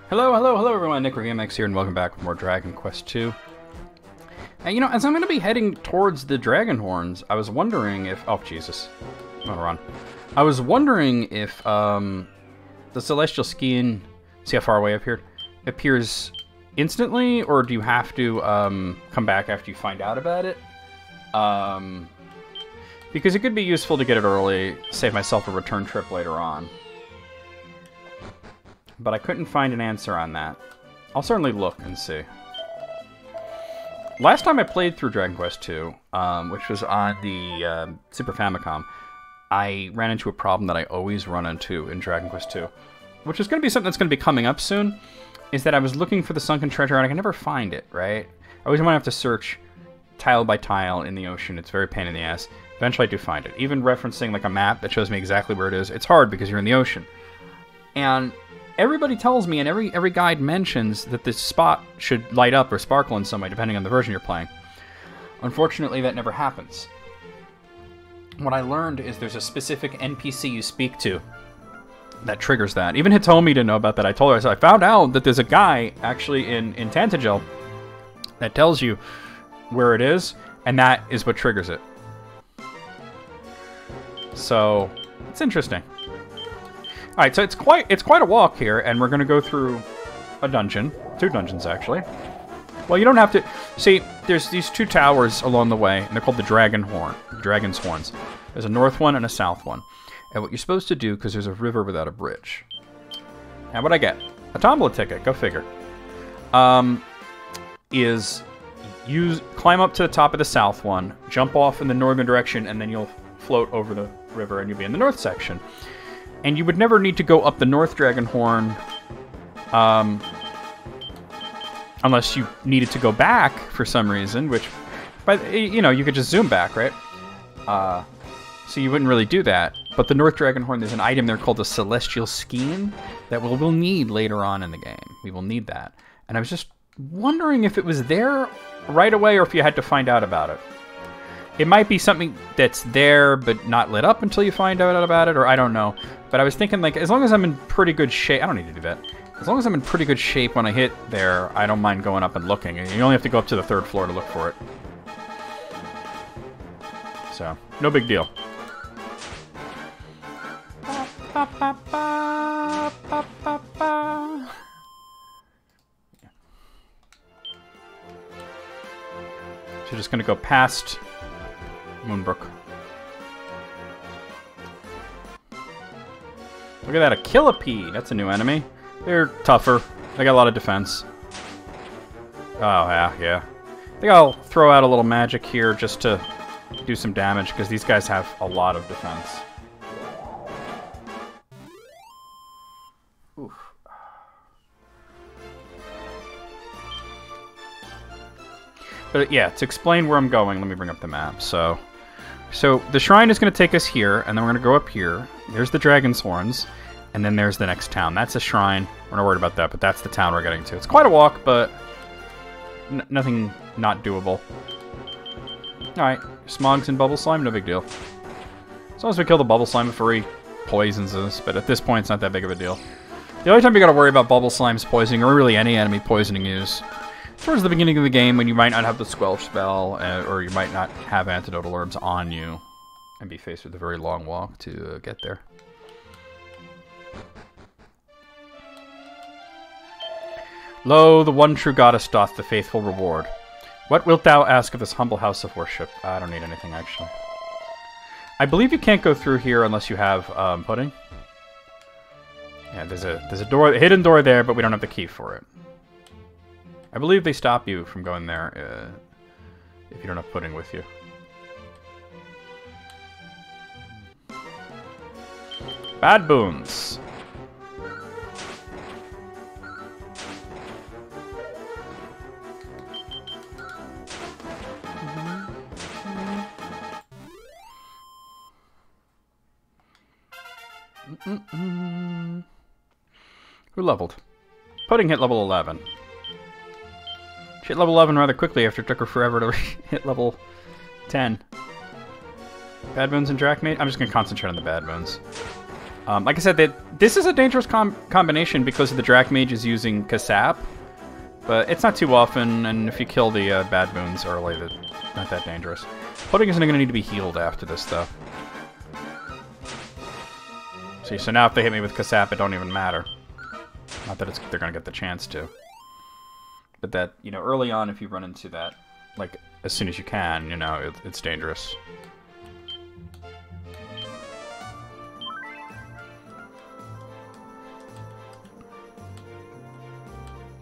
Hello, hello, hello everyone, NickRGameX here, and welcome back for more Dragon Quest II. And you know, as I'm going to be heading towards the Dragon Horns, I was wondering if... Oh, Jesus. I'm gonna run. I was wondering if the Celestial Skein, see how far away I've appeared, appears instantly, or do you have to come back after you find out about it? Because it could be useful to get it early, save myself a return trip later on. But I couldn't find an answer on that. I'll certainly look and see. Last time I played through Dragon Quest II, which was on the Super Famicom, I ran into a problem that I always run into in Dragon Quest II, which is going to be something that's going to be coming up soon, is that I was looking for the sunken treasure and I can never find it, right? I always want to have to search tile by tile in the ocean. It's a very pain in the ass. Eventually I do find it. Even referencing like a map that shows me exactly where it is, it's hard because you're in the ocean. And everybody tells me, and every guide mentions, that this spot should light up or sparkle in some way, depending on the version you're playing. Unfortunately, that never happens. What I learned is there's a specific NPC you speak to that triggers that. Even Hitomi didn't know about that. I told her, I found out that there's a guy, actually, in Tantagel that tells you where it is, and that is what triggers it. So, it's interesting. Alright, so it's quite a walk here, and we're going to go through a dungeon. 2 dungeons, actually. Well, you don't have to... See, there's these 2 towers along the way, and they're called the Dragon's Horns. There's a north one and a south one. And what you're supposed to do, because there's a river without a bridge. And what I get? A tombola ticket, go figure. Is you climb up to the top of the south one, jump off in the northern direction, and then you'll float over the river, and you'll be in the north section. And you would never need to go up the North Dragon Horn unless you needed to go back for some reason, which, you know, you could just zoom back, right? So you wouldn't really do that. But the North Dragon Horn, there's an item there called the Celestial Skein that we'll need later on in the game. We will need that. And I was just wondering if it was there right away or if you had to find out about it. It might be something that's there but not lit up until you find out about it, or I don't know. But I was thinking, like, as long as I'm in pretty good shape... I don't need to do that. As long as I'm in pretty good shape when I hit there, I don't mind going up and looking. You only have to go up to the 3rd floor to look for it. So, no big deal. So just going to go past Moonbrook. Look at that, a Killipede. That's a new enemy. They're tougher. They got a lot of defense. Oh, yeah. I think I'll throw out a little magic here just to do some damage, because these guys have a lot of defense. Oof. But yeah, to explain where I'm going, let me bring up the map. So the shrine is going to take us here, and then we're going to go up here. There's the Dragon's Horns, and then there's the next town. That's a shrine. We're not worried about that, but that's the town we're getting to. It's quite a walk, but nothing not doable. Alright, Smogs and Bubble Slime, no big deal. As long as we kill the Bubble Slime before he poisons us, but at this point it's not that big of a deal. The only time you gotta worry about Bubble Slime's poisoning, or really any enemy poisoning you, is towards the beginning of the game when you might not have the Squelch spell, or you might not have antidotal herbs on you, and be faced with a very long walk to get there. Lo, the one true goddess doth the faithful reward. What wilt thou ask of this humble house of worship? I don't need anything, actually. I believe you can't go through here unless you have pudding. Yeah, there's a door, a hidden door there, but we don't have the key for it. I believe they stop you from going there if you don't have pudding with you. Bad boons. Who leveled? Pudding hit level 11. She hit level 11 rather quickly after it took her forever to hit level 10. Bad Bones and Drachmate? I'm just going to concentrate on the Bad Bones. Like I said, this is a dangerous combination because the Drac Mage is using Kasap, but it's not too often, and if you kill the bad boons early, that's not that dangerous. Pudding isn't going to need to be healed after this, though. See, so now if they hit me with Kasap, it don't even matter. Not that they're going to get the chance to. But that, you know, early on, if you run into that, like, as soon as you can, you know, it's dangerous.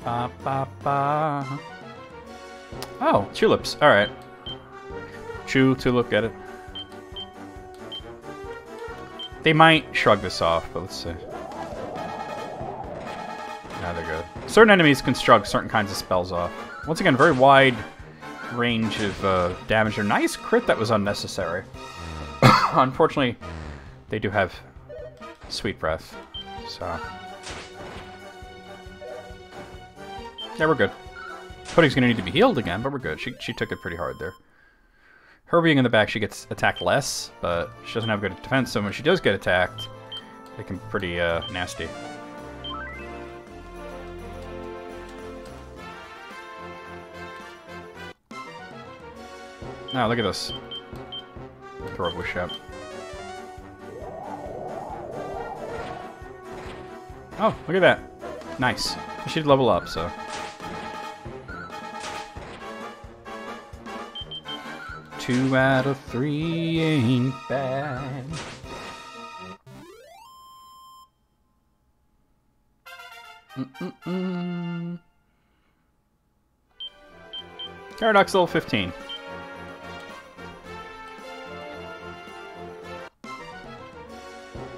Ba, ba, ba. Oh, tulips. Alright. Tulip, get it. They might shrug this off, but let's see. No, they're good. Certain enemies can shrug certain kinds of spells off. Once again, very wide range of damage. A nice crit that was unnecessary. Unfortunately, they do have Sweet Breath, so... Yeah, we're good. Pudding's gonna need to be healed again, but we're good. She took it pretty hard there. Her being in the back, she gets attacked less, but she doesn't have good defense, so when she does get attacked, it can be pretty nasty. Now, look at this. Throw a wish out. Oh, look at that. Nice. She did level up, so... 2 out of 3 ain't bad. Paradox level 15.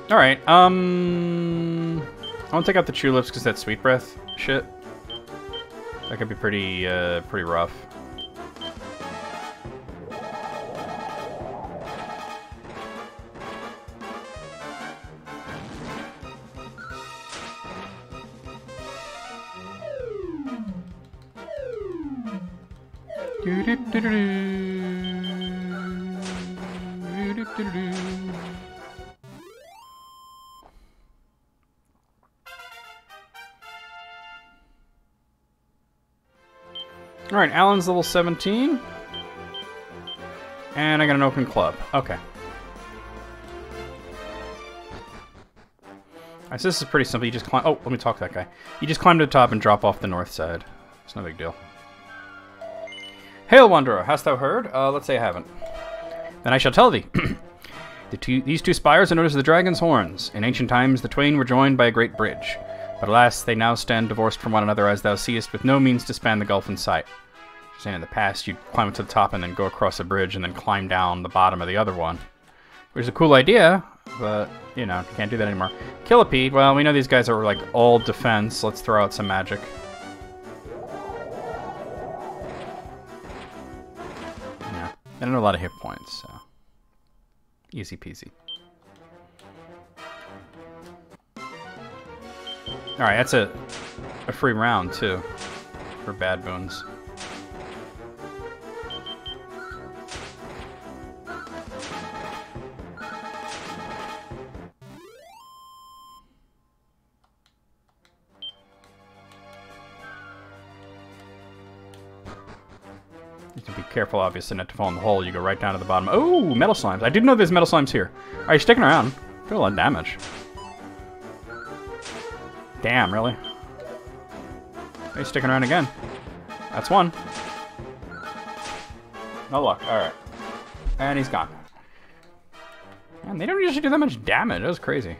Alright, I want to take out the tulips because that sweet breath shit. That could be pretty rough. Alright, Alan's level 17. And I got an open club. Okay. Alright, so this is pretty simple. You just climb... Oh, let me talk to that guy. You just climb to the top and drop off the north side. It's no big deal. Hail, Wanderer, hast thou heard? Let's say I haven't. Then I shall tell thee. These two spires are known as the Dragon's Horns. In ancient times, the twain were joined by a great bridge. But alas, they now stand divorced from one another, as thou seest, with no means to span the gulf in sight. Saying in the past, you'd climb up to the top and then go across a bridge and then climb down the bottom of the other one. Which is a cool idea, but, you know, you can't do that anymore. Killipede, well, we know these guys are, like, all defense. Let's throw out some magic. Yeah, I don't know a lot of hit points, so... Easy peasy. Alright, that's a free round, too, for bad boons. You have to be careful, obviously, not to fall in the hole. You go right down to the bottom. Oh, metal slimes. I didn't know there's metal slimes here. Are you sticking around? Do a lot of damage. Damn, really? Are you sticking around again? That's one. No luck. Alright. And he's gone. Man, they don't usually do that much damage. That was crazy.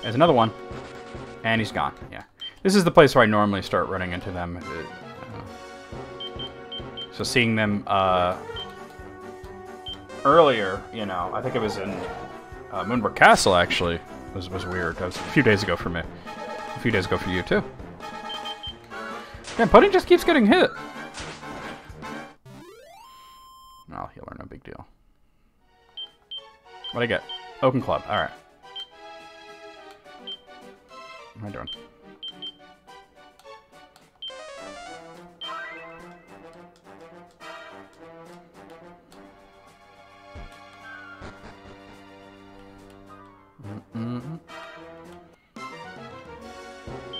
There's another one. And he's gone. Yeah. This is the place where I normally start running into them. So seeing them earlier, you know, I think it was in Moonbrook Castle, actually, was weird. That was a few days ago for me. A few days ago for you, too. Man, Pudding just keeps getting hit. I'll heal her, no big deal. What'd I get? Open Club, alright. What am I doing?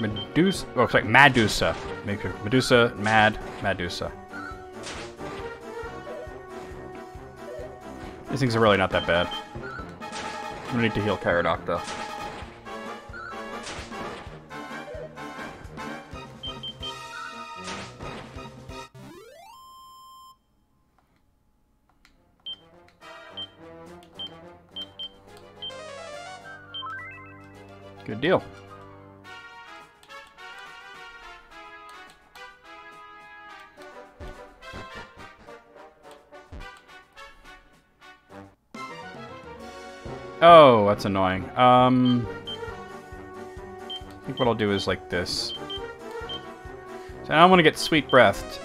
Medusa. Oh, sorry, Medusa. Medusa, Medusa. These things are really not that bad. We need to heal Caradoc, though. Good deal. Oh, that's annoying. I think what I'll do is like this. So I don't want to get sweet breathed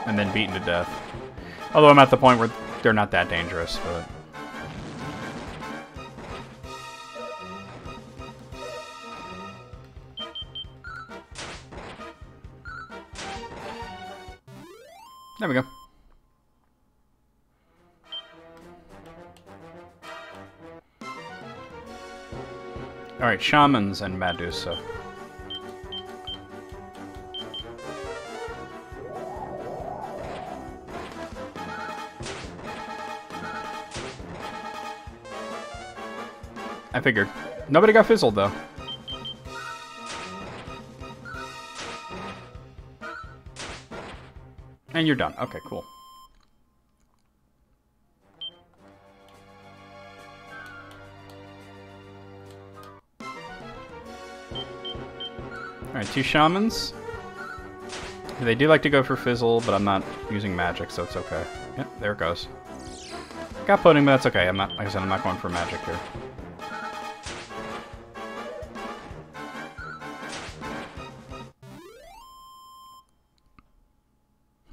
and then beaten to death. Although I'm at the point where they're not that dangerous, but... There we go. Alright, Shamans and Medusa. I figured. Nobody got fizzled, though. And you're done. Okay, cool. Alright, 2 Shamans. They do like to go for Fizzle, but I'm not using magic, so it's okay. Yep, there it goes. Got pudding, but that's okay. I'm not, like I said, I'm not going for magic here.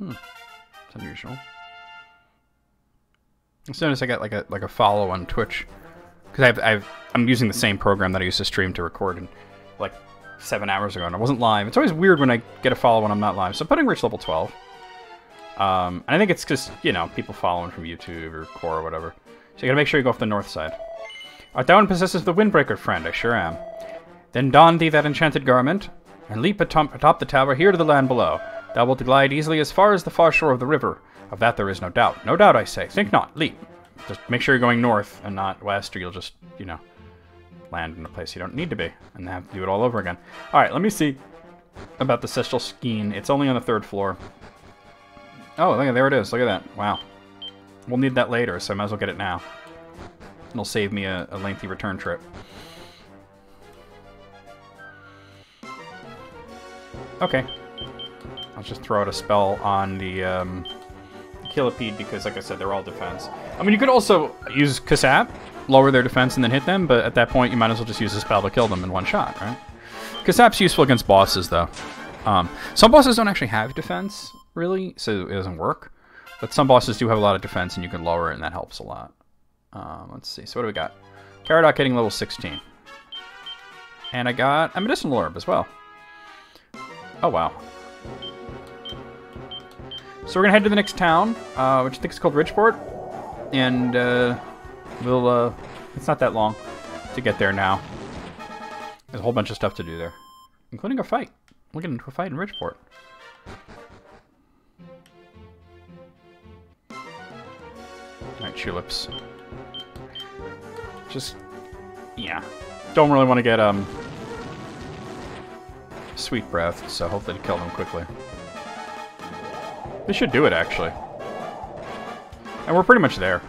It's unusual. As soon as I got like a follow on Twitch, because I'm using the same program that I used to stream to record in like 7 hours ago, and I wasn't live. It's always weird when I get a follow when I'm not live. So pudding reached level 12. And I think it's because, you know, people following from YouTube or Core or whatever. So you gotta make sure you go off the north side. Art thou in possesses the Windbreaker, friend? I sure am. Then don thee that enchanted garment, and leap atop the tower here to the land below. Thou wilt glide easily as far as the far shore of the river. Of that there is no doubt. No doubt, I say. Think not. Leap. Just make sure you're going north and not west, or you'll just, you know, land in a place you don't need to be, and have to do it all over again. Alright, let me see about the Cestral Skein. It's only on the 3rd floor. Oh, look, there it is. Look at that. Wow. We'll need that later, so I might as well get it now. It'll save me a lengthy return trip. Okay. I'll just throw out a spell on the Killipede because, like I said, they're all defense. I mean, you could also use Kasap, lower their defense, and then hit them, but at that point, you might as well just use a spell to kill them in one shot, right? Kasap's useful against bosses, though. Some bosses don't actually have defense, really, so it doesn't work. But some bosses do have a lot of defense, and you can lower it, and that helps a lot. Let's see. So what do we got? Caradoc hitting level 16. And I got a Medicinal Orb as well. Oh, wow. So we're going to head to the next town, which I think is called Ridgeport. And we'll... it's not that long to get there now. There's a whole bunch of stuff to do there, including a fight. We'll get into a fight in Ridgeport. Alright, tulips. Just... yeah. Don't really want to get, Sweet Breath, so hopefully to kill them quickly. They should do it, actually. And we're pretty much there.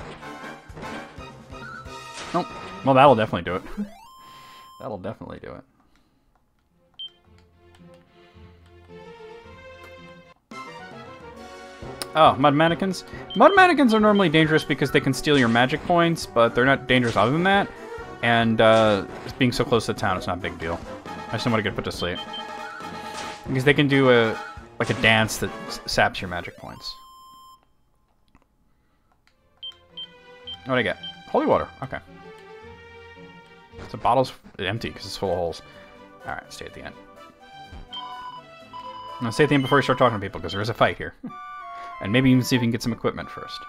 Nope. Well, that'll definitely do it. That'll definitely do it. Oh, Mud Mannequins. Mud Mannequins are normally dangerous because they can steal your magic points, but they're not dangerous other than that. And being so close to the town, it's not a big deal. I just don't want to get put to sleep. Because they can do a dance that saps your magic points. What do I get? Holy water. Okay. So bottle's empty because it's full of holes. Alright, stay at the end. I'm going to stay at the end before you start talking to people because there is a fight here. And maybe even see if you can get some equipment first.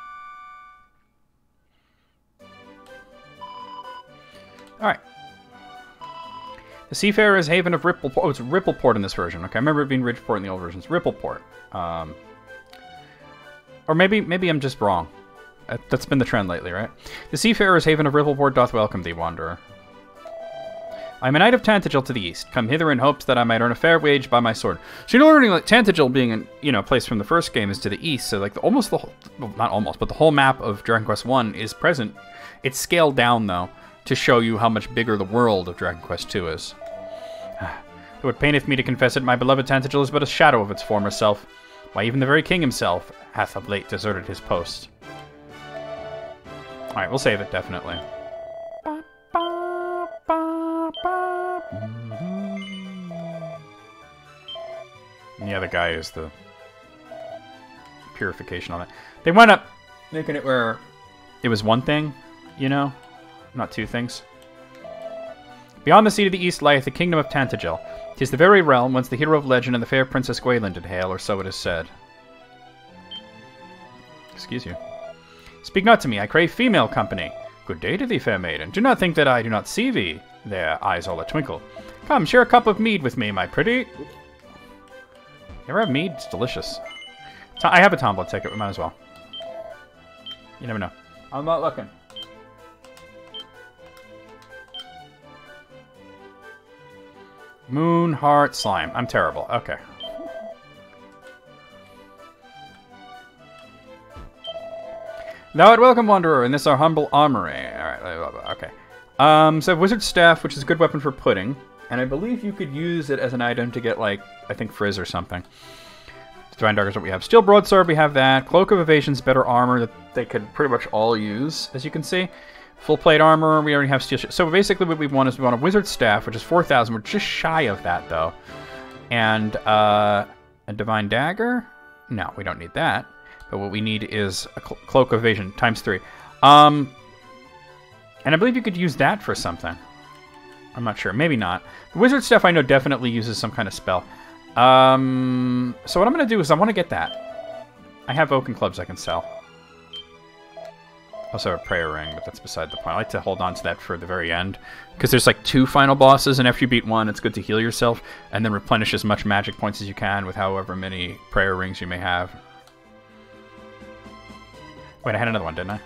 Alright. The Seafarer's Haven of Rippleport. Oh, it's Rippleport in this version. Okay, I remember it being Ridgeport in the old versions. Rippleport. Or maybe I'm just wrong. That's been the trend lately, right? The Seafarer's Haven of Rippleport doth welcome thee, wanderer. I am a knight of Tantagel to the east, come hither in hopes that I might earn a fair wage by my sword. So you know, learning like Tantagel being a place from the first game is to the east, so like almost the whole, well, not almost, but the whole map of Dragon Quest 1 is present. It's scaled down though to show you how much bigger the world of Dragon Quest 2 is. Though it paineth me to confess it, my beloved Tantagel is but a shadow of its former self. Why, even the very king himself hath of late deserted his post. All right, we'll save it definitely. And the other guy is the purification on it. They wound up making it where it was one thing, you know? Not two things. Beyond the sea to the east lieth the kingdom of Tantagel. 'Tis the very realm whence the hero of legend and the fair Princess Gwaelin did hail, or so it is said. Excuse you. Speak not to me, I crave female company. Good day to thee, fair maiden. Do not think that I do not see thee. There, eyes all a twinkle. Come, share a cup of mead with me, my pretty. You ever have mead? It's delicious. I have a tombola ticket, we might as well. You never know. I'm not looking. Moon, heart, slime. I'm terrible. Okay. Thou art welcome, wanderer, in this our humble armory. Alright, okay. So wizard staff, which is a good weapon for pudding. And I believe you could use it as an item to get, like, I think frizz or something. Divine Dagger is what we have. Steel Broadsword, we have that. Cloak of Evasion's better armor that they could pretty much all use, as you can see. Full plate armor, we already have steel shit. So basically what we want is we want a wizard staff, which is 4,000. We're just shy of that, though. And a Divine Dagger? No, we don't need that. But what we need is a Cloak of Evasion, times 3. And I believe you could use that for something. I'm not sure. Maybe not. The wizard staff I know definitely uses some kind of spell. So what I'm going to do is I want to get that. I have oaken clubs I can sell. Also a prayer ring, but that's beside the point. I like to hold on to that for the very end. Because there's like 2 final bosses, and after you beat one, it's good to heal yourself. And then replenish as much magic points as you can with however many prayer rings you may have. Wait, I had another one, didn't I?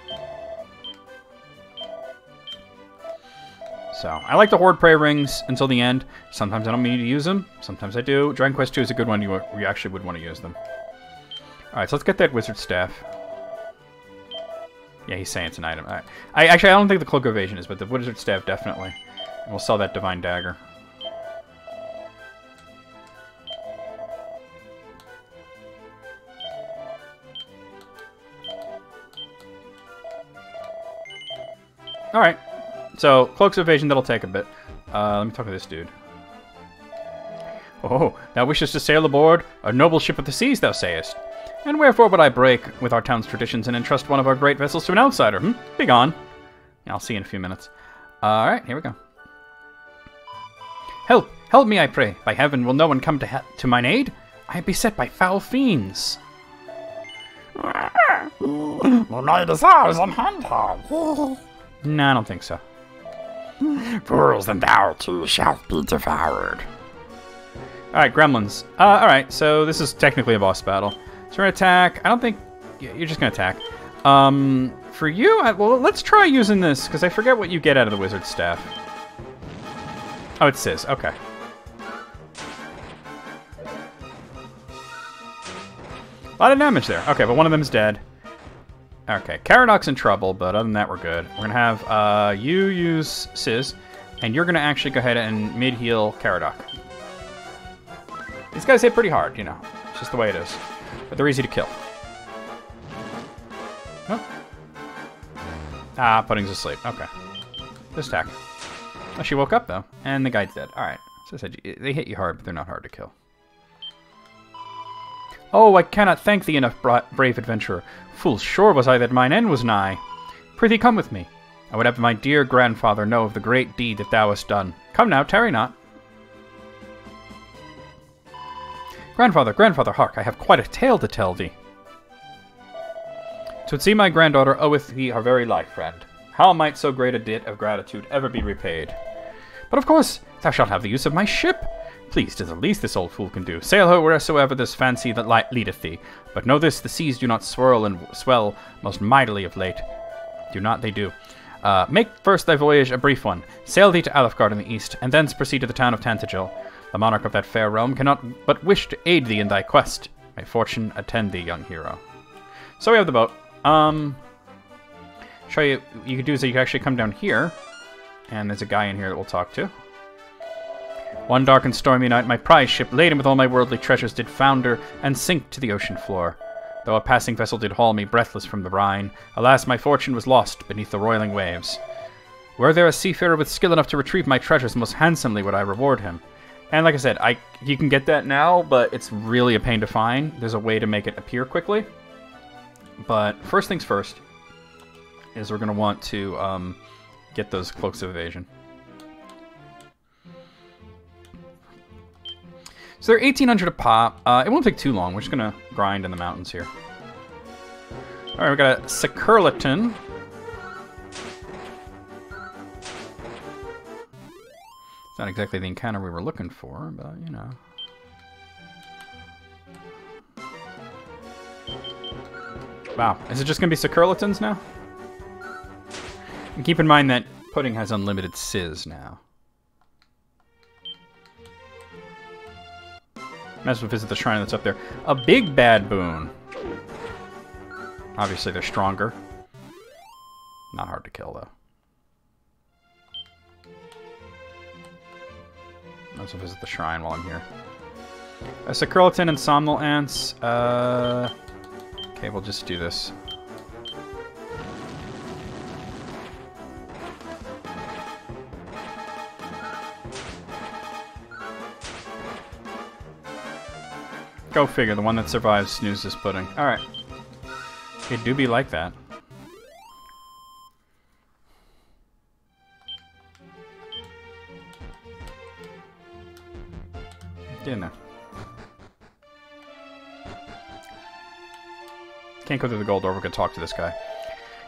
So, I like to hoard prayer rings until the end. Sometimes I don't mean to use them. Sometimes I do. Dragon Quest 2 is a good one. You actually would want to use them. Alright, so let's get that wizard staff. Yeah, he's saying it's an item. Right. I don't think the Cloak of Evasion is, but the wizard staff definitely. And we'll sell that Divine Dagger. Alright. So, Cloaks of Evasion, that'll take a bit. Let me talk to this dude. Oh, thou wishest to sail aboard a noble ship of the seas, thou sayest. And wherefore would I break with our town's traditions and entrust one of our great vessels to an outsider? Begone. I'll see you in a few minutes. Alright, here we go. Help! Help me, I pray! By heaven, will no one come to mine aid? I am beset by foul fiends. The night is ours and hand. No, I don't think so. Fools, and thou too shalt be devoured. Alright, gremlins. Alright, so this is technically a boss battle. So we're gonna attack. I don't think... You're just gonna attack. For you, well, let's try using this, because I forget what you get out of the wizard staff. Oh, it's Sizz. Okay. A lot of damage there. Okay, but one of them's dead. Okay, Caradoc's in trouble, but other than that, we're good. We're gonna have you use Sizz, and you're gonna actually go ahead and mid-heal Caradoc. These guys hit pretty hard, you know. It's just the way it is. But they're easy to kill. Oh. Ah, Pudding's asleep. Okay. Just attack. Oh, she woke up, though. And the guy's dead. Alright. So I said, they hit you hard, but they're not hard to kill. Oh, I cannot thank thee enough, brave adventurer. Full sure was I that mine end was nigh. Prithee, come with me. I would have my dear grandfather know of the great deed that thou hast done. Come now, tarry not. Grandfather, grandfather, hark, I have quite a tale to tell thee. 'Twould seem my granddaughter oweth thee her very life, friend. How might so great a debt of gratitude ever be repaid? But of course, thou shalt have the use of my ship. Please, 'tis the least this old fool can do. Sail her wheresoever this fancy that leadeth thee. But know this, the seas do not swirl and swell most mightily of late. Do not they do. Make first thy voyage a brief one. Sail thee to Alefgard in the east, and thence proceed to the town of Tantagel. The monarch of that fair realm cannot but wish to aid thee in thy quest. May fortune attend thee, young hero. So we have the boat. Show you, you can do is that you can actually come down here, and there's a guy in here that we'll talk to. One dark and stormy night, my prize ship, laden with all my worldly treasures, did founder and sink to the ocean floor. Though a passing vessel did haul me breathless from the Rhine, alas, my fortune was lost beneath the roiling waves. Were there a seafarer with skill enough to retrieve my treasures, most handsomely would I reward him. And like I said, you can get that now, but it's really a pain to find. There's a way to make it appear quickly. But first things first is we're going to want to get those cloaks of evasion. So they're 1,800 a pop. It won't take too long. We're just going to grind in the mountains here. Alright, we got a Securlaton. It's not exactly the encounter we were looking for, but, you know. Wow, is it just going to be Securlatons now? And keep in mind that Pudding has unlimited Sizz now. Might as well visit the shrine that's up there. A big bad boon. Obviously, they're stronger. Not hard to kill, though. Might as well visit the shrine while I'm here. A Securlaton and Somnol Ants. Okay, we'll just do this. Go figure, the one that survives snoozes Pudding. Alright. It do be like that. Get in there. Can't go through the gold door, we're gonna talk to this guy.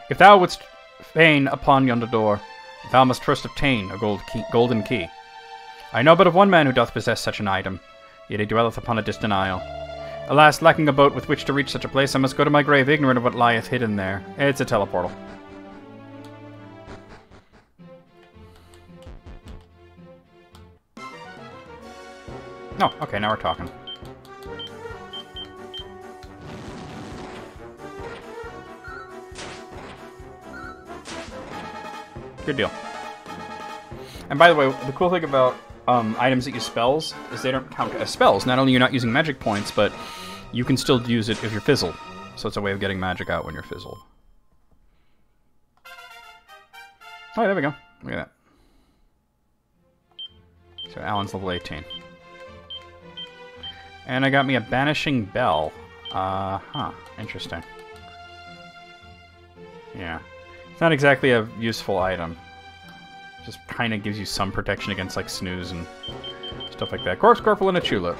If thou wouldst fain upon yonder door, thou must first obtain a golden key. I know but of one man who doth possess such an item, yet he dwelleth upon a distant isle. Alas, lacking a boat with which to reach such a place, I must go to my grave ignorant of what lieth hidden there. It's a teleportal. No, okay, now we're talking. Good deal. And by the way, the cool thing about items that use spells is they don't count as spells. Not only are you not using magic points, but you can still use it if you're fizzled. So it's a way of getting magic out when you're fizzled. Oh, there we go. Look at that. So Alan's level 18. And I got me a Banishing Bell. Interesting. Yeah. It's not exactly a useful item. Just kind of gives you some protection against, like, snooze and stuff like that. Corpse Corporal and a Tulip.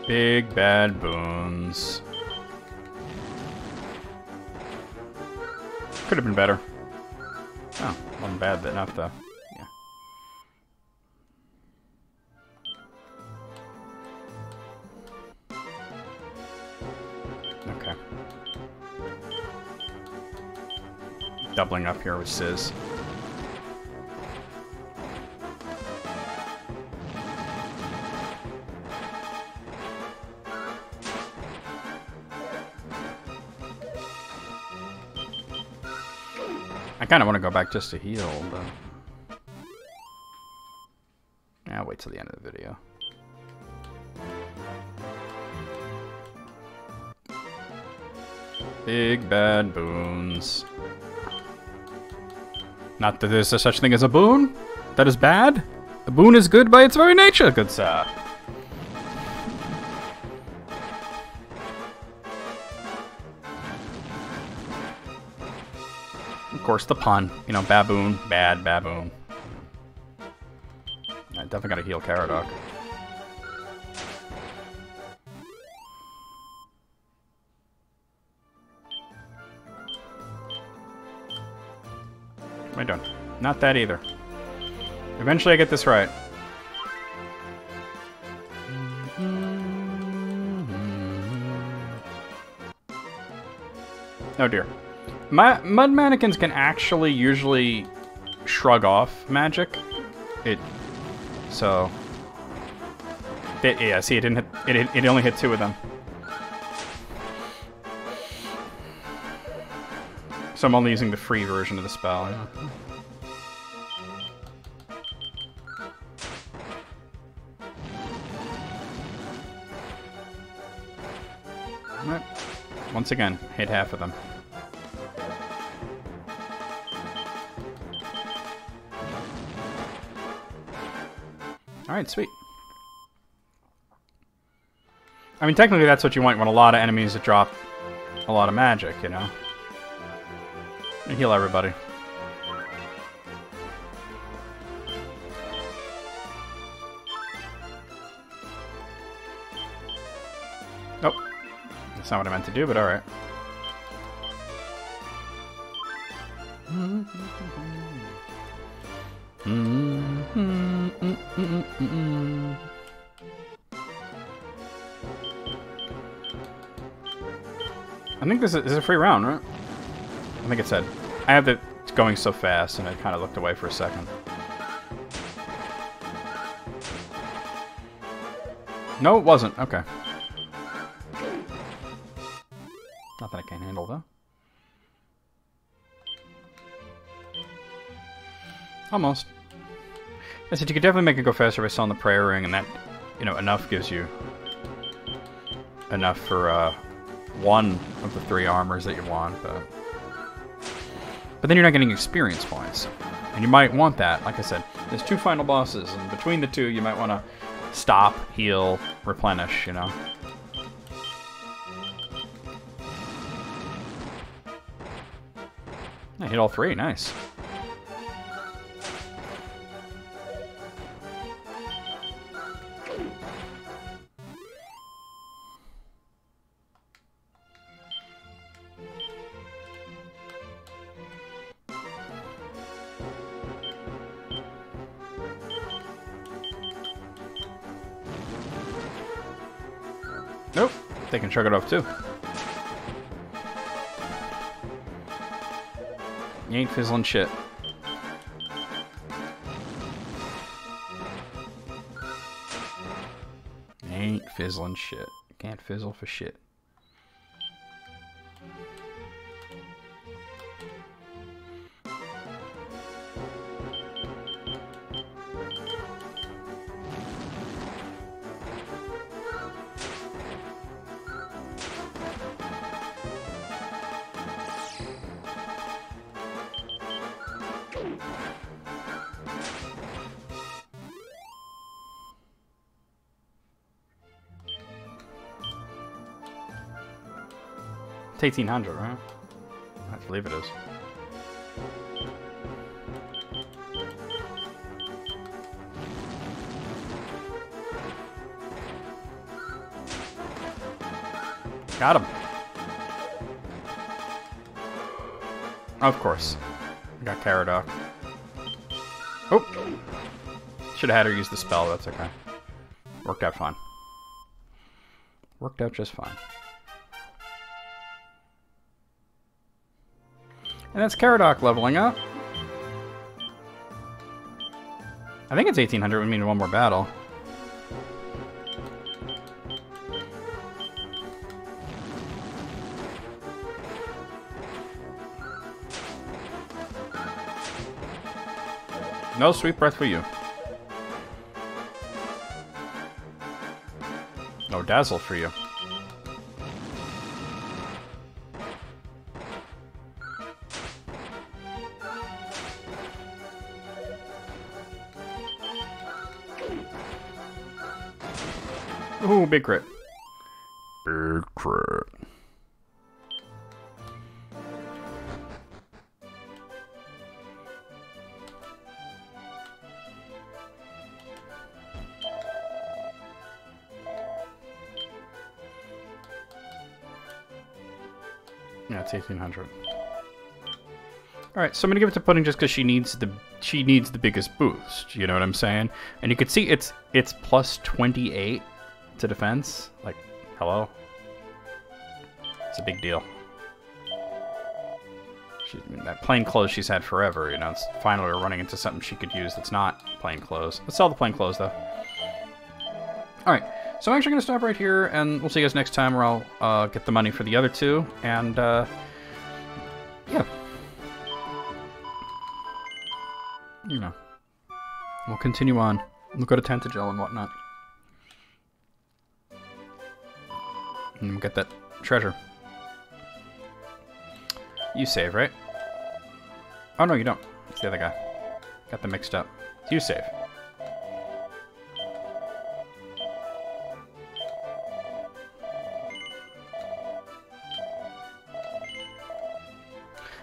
Big bad boons. Could have been better. Oh, wasn't bad enough though. Yeah. Okay. Doubling up here with Sizz. I kind of want to go back just to heal, but I'll wait till the end of the video. Big bad boons. Not that there's such thing as a boon. That is bad. A boon is good by its very nature, good sir. course, the pun. You know, baboon, bad baboon. I definitely gotta heal Caradoc. What am I doing? Not that either. Eventually I get this right. Oh dear. Mud mannequins can actually usually shrug off magic. So... yeah, see, it didn't hit... It only hit 2 of them. So I'm only using the free version of the spell. Yeah. Right. Once again, hit half of them. Alright, sweet. I mean, technically that's what you want. You want a lot of enemies that drop a lot of magic, you know? And heal everybody. Nope. That's not what I meant to do, but alright. I think this is a free round, right? I think it said. I have it going so fast, and I kind of looked away for a second. No, it wasn't. Okay. Not that I can't handle, though. Almost. I said you could definitely make it go faster by selling the prayer ring, and that, you know, enough gives you enough for one of the 3 armors that you want, but then you're not getting experience points, and you might want that. Like I said, there's 2 final bosses, and between the 2, you might want to stop, heal, replenish. You know. I hit all 3. Nice. Nope. They can shrug it off too. You ain't fizzling shit. Ain't fizzling shit. Can't fizzle for shit. It's 1800, right? I believe it is. Got him. Of course. I got Caradoc. Oh! Should have had her use the spell, that's okay. Worked out fine. Worked out just fine. And that's Caradoc leveling up. I think it's 1800, would mean one more battle. No sweet breath for you. No dazzle for you. Ooh, big crit. Big crit. Yeah, it's 1800. All right, so I'm gonna give it to Pudding just because she needs the biggest boost. You know what I'm saying? And you can see it's plus 28 to defense. Like, hello, it's a big deal. That plain clothes she's had forever. You know, it's finally running into something she could use that's not plain clothes. Let's sell the plain clothes though. All right, so I'm actually gonna stop right here, and we'll see you guys next time, where I'll get the money for the other two, and yeah. You know, we'll continue on. We'll go to Tentagel and whatnot. And we'll get that treasure. You save, right? Oh, no, you don't. It's the other guy. Got them mixed up. You save.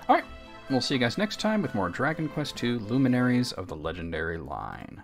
Alright. We'll see you guys next time with more Dragon Quest II Luminaries of the Legendary Line.